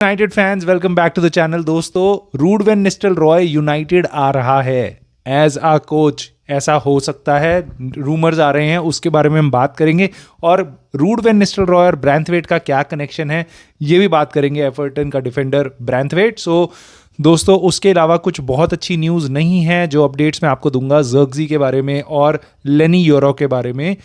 United fans welcome back to the channel. दोस्तों, Ruud van निस्टल Roy United आ रहा है एज आ coach. ऐसा हो सकता है, रूमर्स आ रहे हैं, उसके बारे में हम बात करेंगे। और रूडवेन निस्टल रॉय और ब्रैंथवेट का क्या कनेक्शन है ये भी बात करेंगे। एवर्टन का डिफेंडर ब्रैंथवेट। सो दोस्तों, उसके अलावा कुछ बहुत अच्छी न्यूज़ नहीं है जो अपडेट्स मैं आपको दूंगा ज़र्गज़ी के बारे में और लेनी योरो के बारे में।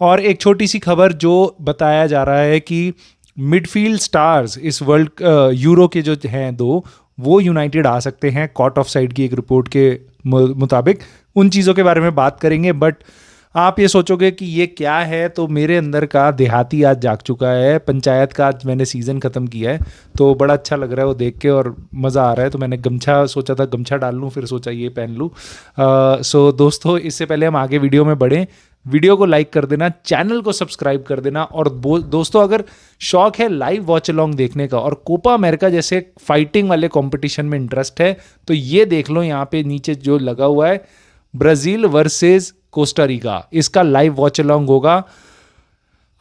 और एक छोटी सी खबर जो बताया जा रहा है कि मिडफील्ड स्टार्स इस वर्ल्ड यूरो के जो हैं दो, वो यूनाइटेड आ सकते हैं कॉट ऑफ साइड की एक रिपोर्ट के मुताबिक। उन चीज़ों के बारे में बात करेंगे। बट आप ये सोचोगे कि ये क्या है, तो मेरे अंदर का देहाती आज जाग चुका है। पंचायत का आज मैंने सीज़न ख़त्म किया है, तो बड़ा अच्छा लग रहा है वो देख के और मज़ा आ रहा है। तो मैंने गमछा सोचा था गमछा डाल लूँ, फिर सोचा ये पहन लूँ। सो दोस्तों, इससे पहले हम आगे वीडियो में बढ़ें, वीडियो को लाइक कर देना, चैनल को सब्सक्राइब कर देना। और दोस्तों, अगर शौक है लाइव वॉच अलॉन्ग देखने का और कोपा अमेरिका जैसे फाइटिंग वाले कंपटीशन में इंटरेस्ट है, तो ये देख लो यहाँ पे नीचे जो लगा हुआ है, ब्राज़ील वर्सेस कोस्टा रिका। इसका लाइव वॉच अलॉन्ग होगा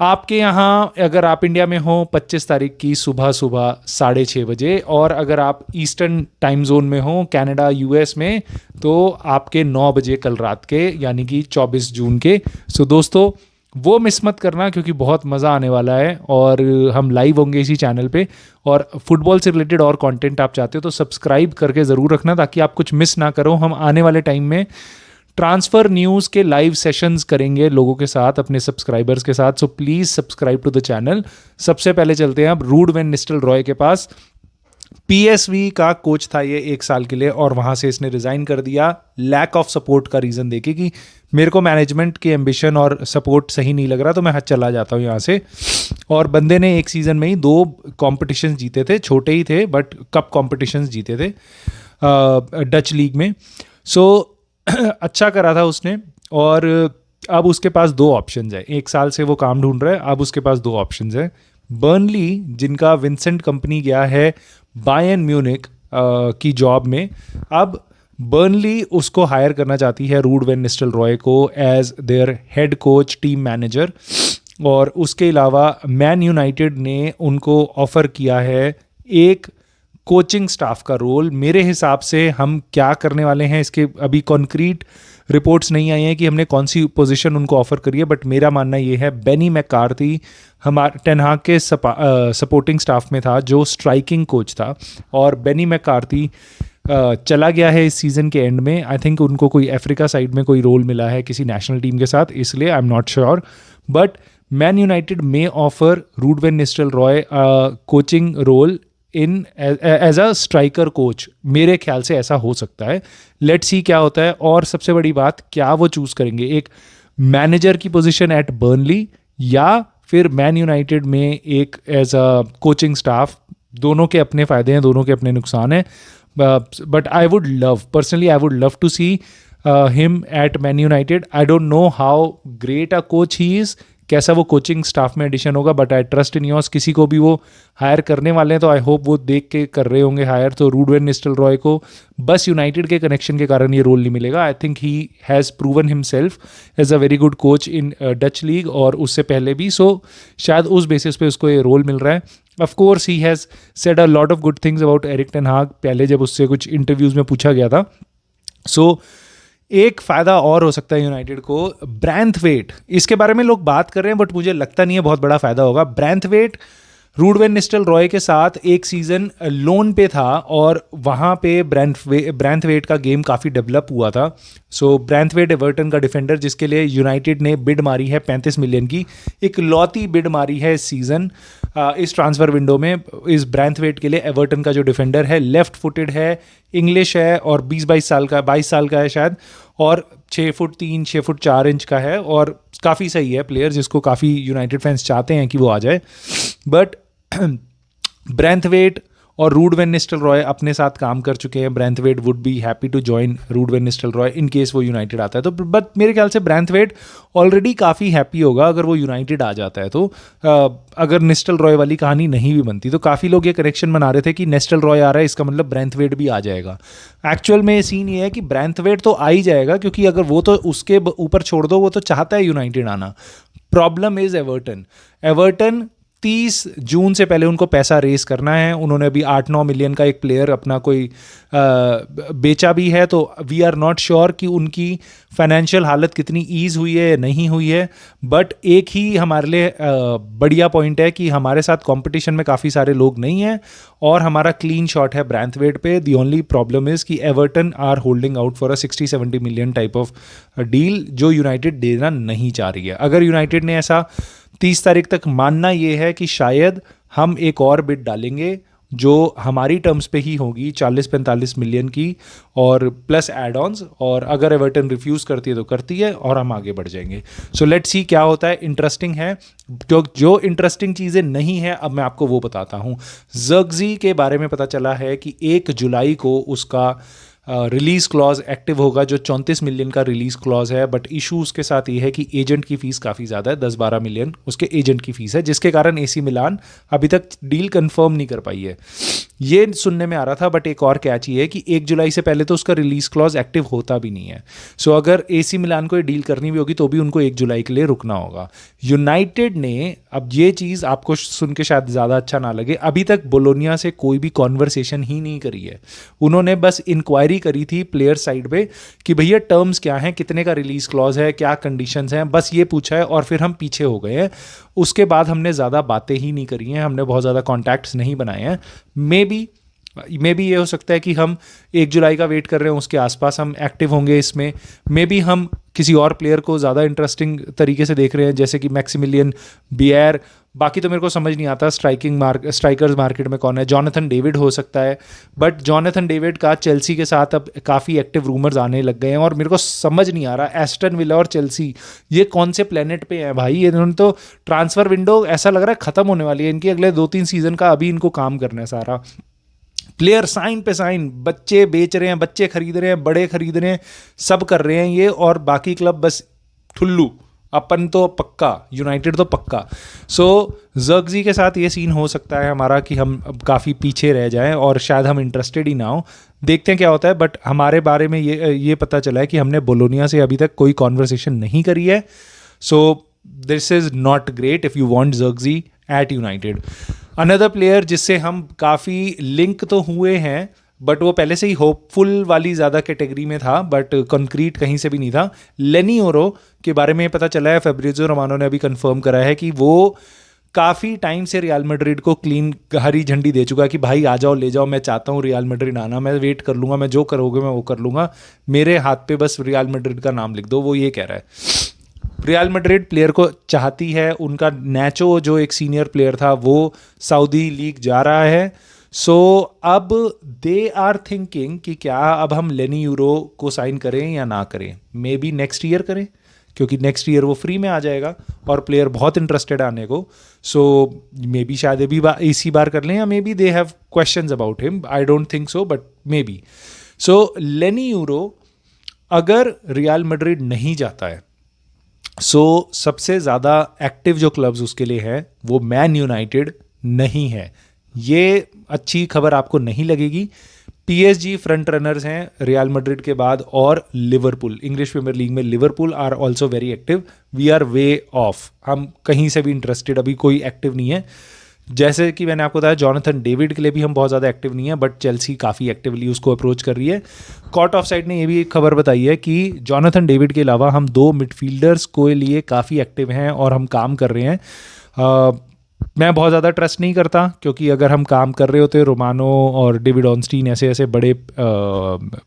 आपके यहाँ, अगर आप इंडिया में हो, 25 तारीख की सुबह 6:30 बजे। और अगर आप ईस्टर्न टाइम जोन में हो, कनाडा यूएस में, तो आपके 9 बजे कल रात के, यानी कि 24 जून के। सो दोस्तों, वो मिस मत करना क्योंकि बहुत मज़ा आने वाला है और हम लाइव होंगे इसी चैनल पे। और फुटबॉल से रिलेटेड और कंटेंट आप चाहते हो तो सब्सक्राइब करके ज़रूर रखना ताकि आप कुछ मिस ना करो। हम आने वाले टाइम में ट्रांसफ़र न्यूज़ के लाइव सेशंस करेंगे लोगों के साथ, अपने सब्सक्राइबर्स के साथ। So please subscribe to the channel. सबसे पहले चलते हैं अब रूडवेन निस्टल रॉय के पास। पीएसवी का कोच था ये 1 साल के लिए और वहाँ से इसने रिज़ाइन कर दिया लैक ऑफ सपोर्ट का रीज़न देके कि मेरे को मैनेजमेंट की एम्बिशन और सपोर्ट सही नहीं लग रहा, तो मैं चला जाता हूँ यहाँ से। और बंदे ने एक सीज़न में ही 2 कॉम्पिटिशन्स जीते थे, छोटे ही थे बट कप कॉम्पिटिशन्स जीते थे डच लीग में। सो अच्छा करा था उसने। और अब उसके पास 2 ऑप्शंस हैं। 1 साल से वो काम ढूंढ रहा है, अब उसके पास 2 ऑप्शंस हैं। बर्नली, जिनका विंसेंट कंपनी गया है बायर्न म्यूनिक की जॉब में, अब बर्नली उसको हायर करना चाहती है रूडवेन निस्टल रॉय को as their head coach, team manager. और उसके अलावा मैन यूनाइटेड ने उनको ऑफ़र किया है एक कोचिंग स्टाफ का रोल। मेरे हिसाब से हम क्या करने वाले हैं, इसके अभी कॉन्क्रीट रिपोर्ट्स नहीं आई हैं कि हमने कौन सी पोजीशन उनको ऑफ़र करी है, बट मेरा मानना ये है बेनी मैकार्थी हमारे टेन हाग के सपोर्टिंग स्टाफ में था, जो स्ट्राइकिंग कोच था। और बेनी मैकार्थी चला गया है इस सीज़न के एंड में। आई थिंक उनको कोई अफ्रीका साइड में कोई रोल मिला है किसी नेशनल टीम के साथ, इसलिए I am not sure. But Man United may offer Ruud van Nistelrooy coaching role in as a striker coach. मेरे ख्याल से ऐसा हो सकता है। लेट्स सी क्या होता है। और सबसे बड़ी बात, क्या वो चूज़ करेंगे, एक मैनेजर की पोजीशन एट बर्नली या फिर मैन यूनाइटेड में एक एज अ कोचिंग स्टाफ। दोनों के अपने फ़ायदे हैं, दोनों के अपने नुकसान हैं। But I would love, personally I would love to see him at Man United. I don't know how great a coach he is, कैसा वो कोचिंग स्टाफ में एडिशन होगा, but I trust in yours. किसी को भी वो higher करने वाले हैं तो आई होप वो देख के कर रहे होंगे हायर। तो रूडवेन निस्टल रॉय को बस यूनाइटेड के कनेक्शन के कारण ये रोल नहीं मिलेगा। I think he has proven himself as a very good coach in Dutch league और उससे पहले भी। सो शायद उस बेसिस पे उसको ये रोल मिल रहा है। Of course he has said a lot of good things about Erik ten हाग, पहले जब उससे कुछ इंटरव्यूज़ में पूछा गया था। सो एक फ़ायदा और हो सकता है यूनाइटेड को, ब्रैंथवेट। इसके बारे में लोग बात कर रहे हैं बट मुझे लगता नहीं है बहुत बड़ा फ़ायदा होगा। ब्रैंथवेट रूडवेन निस्टल रॉय के साथ एक सीज़न लोन पे था और वहाँ पे ब्रैंथवेट का गेम काफ़ी डेवलप हुआ था। सो ब्रैंथवेट एवर्टन का डिफेंडर, जिसके लिए यूनाइटेड ने बिड मारी है 35 मिलियन की, एक लौती बिड मारी है इस सीज़न इस ट्रांसफ़र विंडो में। इस ब्रैंथवेट के लिए एवर्टन का जो डिफेंडर है, लेफ्ट फुटेड है, इंग्लिश है और 22 साल का है शायद, और 6 फुट 3, 6 फुट 4 इंच का है और काफ़ी सही है प्लेयर, जिसको काफ़ी यूनाइटेड फैंस चाहते हैं कि वो आ जाए। बट ब्रैंथवेट और रूडवेन निस्टल रॉय अपने साथ काम कर चुके हैं। Branthwaite would be happy to join Ruud van Nistelrooy in case वो यूनाइटेड आता है तो। बट मेरे ख्याल से ब्रैंथवेट ऑलरेडी काफ़ी हैप्पी होगा अगर वो यूनाइटेड आ जाता है तो। अगर निस्टल रॉय वाली कहानी नहीं भी बनती तो काफ़ी लोग ये करेक्शन बना रहे थे कि निस्टल रॉय आ रहा है, इसका मतलब ब्रैंथवेट भी आ जाएगा। एक्चुअल में सीन ये है कि ब्रैंथवेट तो आ ही जाएगा, क्योंकि अगर वो तो उसके ऊपर छोड़ दो, वो तो चाहता है यूनाइटेड आना। Problem is Everton. 30 जून से पहले उनको पैसा रेस करना है। उन्होंने अभी 8-9 मिलियन का एक प्लेयर अपना कोई बेचा भी है, तो वी आर नॉट श्योर कि उनकी फाइनेंशियल हालत कितनी ईज हुई है या नहीं हुई है। बट एक ही हमारे लिए बढ़िया पॉइंट है कि हमारे साथ कंपटीशन में काफ़ी सारे लोग नहीं हैं और हमारा क्लीन शॉट है ब्रैंथवेट पे। दी ओनली प्रॉब्लम इज़ कि Everton are holding out for a 60-70 million type of deal जो यूनाइटेड देना नहीं चाह रही है। अगर यूनाइटेड ने ऐसा 30 तारीख तक मानना ये है कि शायद हम एक और बिड डालेंगे जो हमारी टर्म्स पे ही होगी 40-45 मिलियन की और प्लस एड ऑन्स, और अगर एवर्टन रिफ्यूज़ करती है तो करती है और हम आगे बढ़ जाएंगे। सो लेट्स सी क्या होता है। इंटरेस्टिंग है। जो इंटरेस्टिंग चीज़ें नहीं है अब मैं आपको वो बताता हूँ। ज़र्क्ज़ी के बारे में पता चला है कि 1 जुलाई को उसका रिलीज़ क्लॉज एक्टिव होगा, जो 34 मिलियन का रिलीज़ क्लॉज है। बट इशू उसके साथ ये है कि एजेंट की फ़ीस काफ़ी ज़्यादा है, 10-12 मिलियन उसके एजेंट की फ़ीस है, जिसके कारण एसी मिलान अभी तक डील कंफर्म नहीं कर पाई है। ये सुनने में आ रहा था। बट एक और कैच ये है कि 1 जुलाई से पहले तो उसका रिलीज़ क्लॉज एक्टिव होता भी नहीं है। सो अगर एसी मिलान को ये डील करनी भी होगी तो भी उनको 1 जुलाई के लिए रुकना होगा। यूनाइटेड ने, अब ये चीज़ आपको सुन के शायद ज़्यादा अच्छा ना लगे, अभी तक बोलोनिया से कोई भी कॉन्वर्सेशन ही नहीं करी है। उन्होंने बस इंक्वायरी करी थी प्लेयर साइड पे कि भैया टर्म्स क्या हैं, कितने का रिलीज क्लॉज है, क्या कंडीशंस हैं, बस ये पूछा है और फिर हम पीछे हो गए हैं। उसके बाद हमने ज़्यादा बातें ही नहीं करी हैं, हमने बहुत ज़्यादा कॉन्टैक्ट्स नहीं बनाए हैं। मे बी ये हो सकता है कि हम 1 जुलाई का वेट कर रहे हैं, उसके आसपास हम एक्टिव होंगे इसमें। मे बी हम किसी और प्लेयर को ज़्यादा इंटरेस्टिंग तरीके से देख रहे हैं, जैसे कि मैक्सिमिलियन बियर। बाकी तो मेरे को समझ नहीं आता स्ट्राइकर्स मार्केट में कौन है। जॉनथन डेविड हो सकता है, बट जॉनथन डेविड का चेल्सी के साथ अब काफ़ी एक्टिव रूमर्स आने लग गए हैं और मेरे को समझ नहीं आ रहा एस्टन विला और चेल्सी ये कौन से प्लेनेट पे हैं भाई। इन्होंने तो ट्रांसफ़र विंडो ऐसा लग रहा है ख़त्म होने वाली है इनकी, अगले 2-3 सीज़न का अभी इनको काम करना है सारा। प्लेयर साइन पे साइन, बच्चे बेच रहे हैं, बच्चे खरीद रहे हैं, बड़े खरीद रहे हैं, सब कर रहे हैं ये, और बाकी क्लब बस ठुल्लू। अपन तो पक्का, यूनाइटेड तो पक्का। सो ज़र्क्ज़ी के साथ ये सीन हो सकता है हमारा कि हम अब काफ़ी पीछे रह जाएं और शायद हम इंटरेस्टेड ही ना हो। देखते हैं क्या होता है। बट हमारे बारे में ये पता चला है कि हमने बोलोनिया से अभी तक कोई कॉन्वर्सेशन नहीं करी है। So this is not great if you want Zirkzee at United. Another player जिससे हम काफ़ी लिंक तो हुए हैं, बट वो पहले से ही होपफुल वाली ज़्यादा कैटेगरी में था, बट कंक्रीट कहीं से भी नहीं था। लेनी ओरो के बारे में पता चला है, फैब्रिज़ियो रोमानो ने अभी कंफर्म करा है कि वो काफ़ी टाइम से रियल मैड्रिड को क्लीन हरी झंडी दे चुका है कि भाई आ जाओ, ले जाओ, मैं चाहता हूँ रियल मैड्रिड आना, मैं वेट कर लूँगा, मैं जो करोगे मैं वो कर लूँगा, मेरे हाथ पे बस रियल मैड्रिड का नाम लिख दो। वो ये कह रहा है। रियल मैड्रिड प्लेयर को चाहती है। उनका नैचो जो एक सीनियर प्लेयर था वो सऊदी लीग जा रहा है। सो अब दे आर थिंकिंग कि क्या अब हम लेनी यूरो को साइन करें या ना करें। मे बी नेक्स्ट ईयर करें, क्योंकि नेक्स्ट ईयर वो फ्री में आ जाएगा और प्लेयर बहुत इंटरेस्टेड आने को। सो मे बी शायद इसी बार कर लें, या maybe they have questions about him. I don't think so, but maybe. So Leny Yoro अगर रियल मैड्रिड नहीं जाता है, सो सबसे ज़्यादा एक्टिव जो क्लब्स उसके लिए हैं वो मैन यूनाइटेड नहीं है। ये अच्छी खबर आपको नहीं लगेगी। पीएसजी फ्रंट रनर्स हैं रियल मैड्रिड के बाद, और लिवरपूल, इंग्लिश प्रीमियर लीग में Liverpool are also very active. We are way off, हम कहीं से भी इंटरेस्टेड अभी कोई एक्टिव नहीं है। जैसे कि मैंने आपको बताया जॉनथन डेविड के लिए भी हम बहुत ज़्यादा एक्टिव नहीं है, बट चेल्सी काफ़ी एक्टिवली उसको अप्रोच कर रही है। कॉट ऑफ साइड ने ये भी एक खबर बताई है कि जॉनथन डेविड के अलावा हम 2 मिडफील्डर्स के लिए काफ़ी एक्टिव हैं और हम काम कर रहे हैं। मैं बहुत ज़्यादा ट्रस्ट नहीं करता, क्योंकि अगर हम काम कर रहे होते, रोमानो और डेविड ऑनस्टीन ऐसे बड़े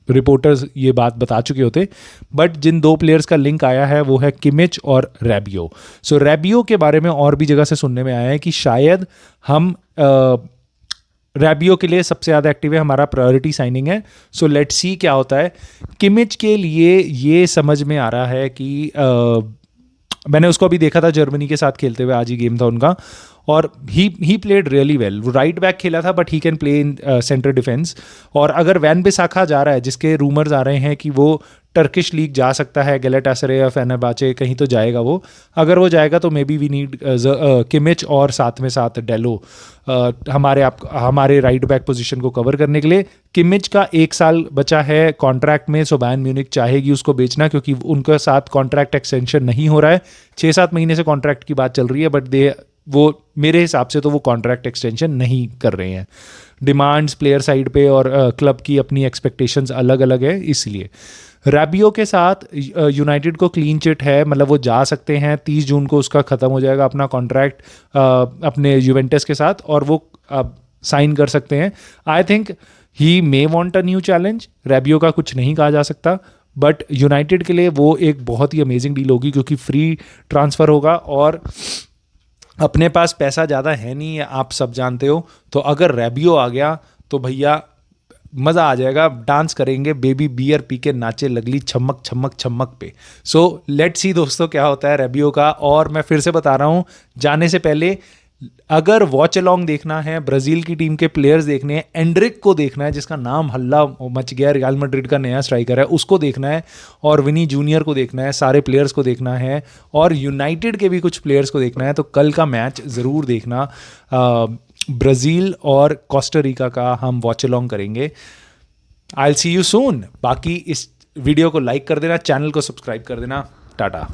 रिपोर्टर्स ये बात बता चुके होते। बट जिन 2 प्लेयर्स का लिंक आया है वो है किमिच और रैबियो। सो रैबियो के बारे में और भी जगह से सुनने में आया है कि शायद हम रैबियो के लिए सबसे ज़्यादा एक्टिव है, हमारा प्रायोरिटी साइनिंग है। सो लेट्स सी क्या होता है। किमिच के लिए ये समझ में आ रहा है कि मैंने उसको अभी देखा था जर्मनी के साथ खेलते हुए, आज ही गेम था उनका, और ही प्लेड रियली वेल। वो राइट बैक खेला था, but he can play in centre defence. और अगर वैन बिसाखा जा रहा है, जिसके रूमर्स आ रहे हैं कि वो टर्किश लीग जा सकता है, गैलाटासराय या फेनेर्बाचे कहीं तो जाएगा वो। अगर वो जाएगा तो maybe we need Kimmich और साथ में साथ डेलो हमारे राइट बैक पोजीशन को कवर करने के लिए। किमिच का 1 साल बचा है कॉन्ट्रैक्ट में, सो बायर्न म्यूनिख चाहेगी उसको बेचना, क्योंकि उनके साथ कॉन्ट्रैक्ट एक्सटेंशन नहीं हो रहा है। 6-7 महीने से कॉन्ट्रैक्ट की बात चल रही है, बट वो मेरे हिसाब से तो वो कॉन्ट्रैक्ट एक्सटेंशन नहीं कर रहे हैं। डिमांड्स प्लेयर साइड पे और क्लब की अपनी एक्सपेक्टेशंस अलग अलग है, इसलिए रैबियो के साथ यूनाइटेड को क्लीन चिट है, मतलब वो जा सकते हैं। 30 जून को उसका ख़त्म हो जाएगा अपना कॉन्ट्रैक्ट अपने यूवेंटस के साथ, और वो साइन कर सकते हैं। I think he may want a new challenge. रैबियो का कुछ नहीं कहा जा सकता, बट यूनाइटेड के लिए वो एक बहुत ही अमेजिंग डील होगी, क्योंकि फ्री ट्रांसफ़र होगा और अपने पास पैसा ज़्यादा है नहीं, आप सब जानते हो। तो अगर रैबियो आ गया तो भैया मज़ा आ जाएगा, डांस करेंगे, बेबी बियर पी के नाचे लगली छमक छमक छमक पे। सो लेट्स सी दोस्तों क्या होता है रैबियो का। और मैं फिर से बता रहा हूँ, जाने से पहले अगर वॉच अलॉन्ग देखना है, ब्राज़ील की टीम के प्लेयर्स देखने हैं, एंड्रिक को देखना है जिसका नाम हल्ला मच गया, रियल मैड्रिड का नया स्ट्राइकर है, उसको देखना है, और विनी जूनियर को देखना है, सारे प्लेयर्स को देखना है, और यूनाइटेड के भी कुछ प्लेयर्स को देखना है, तो कल का मैच ज़रूर देखना। ब्राज़ील और कोस्टारिका का हम वॉच अलॉन्ग करेंगे। I will see you soon. बाकी इस वीडियो को लाइक कर देना, चैनल को सब्सक्राइब कर देना। टाटा।